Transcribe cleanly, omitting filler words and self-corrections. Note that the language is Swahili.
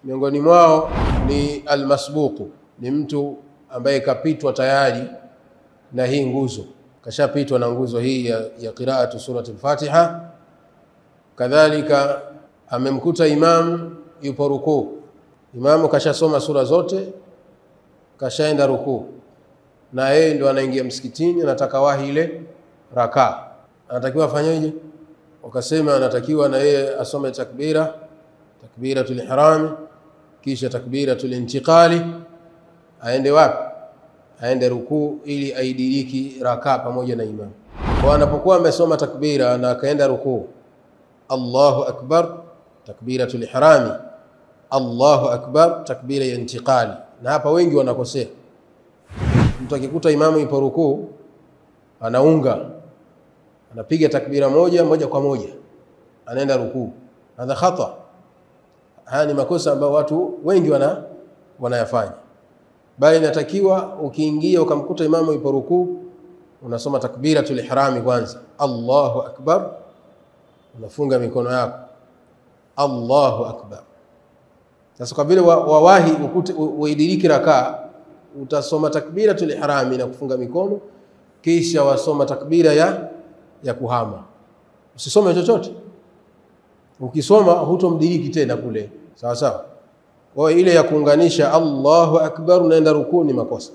Miongoni mwao ni almasbuqu, ni mtu ambaye kapitwa tayari na hii nguzo, kashapitwa na nguzo hii ya qiraatu surati al-Fatiha. Kadhalika amemkuta imamu yupo rukuu, imamu kashasoma sura zote, kashaenda rukuu, na yeye ndo anaingia msikitini, anataka wahi ile rakaa, anatakiwa afanyeje? Wakasema anatakiwa na yeye asome takbiratul ihram, kisha takbiratul intiqali, aende wapi? Aende rukuu ili aidiriki rakaa pamoja na imamu. Kwa anapokuwa amesoma takbira na akaenda rukuu, Allahu akbar takbiratul ihrami, Allahu akbar takbira ya intiqali. Na hapa wengi wanakosea. Mtu akikuta imamu ipo rukuu, anaunga, anapiga takbira moja kwa moja, anaenda rukuu. Hadha khata. Haya ni makosa ambayo watu wengi wanayafanya. Bali inatakiwa ukiingia ukamkuta imamu ipo rukuu, unasoma takbiratul ihrami kwanza, Allahu akbar, unafunga mikono yako, Allahu akbar. Sasa kwa vile wawahi uidiriki rakaa, utasoma takbiratul ihrami na kufunga mikono, kisha wasoma takbira ya kuhama. Usisome chochote. Ukisoma hutomdiriki tena kule. Sawa sawa. Kwa ile ya kuunganisha Allahu akbar unaenda rukuu ni makosa.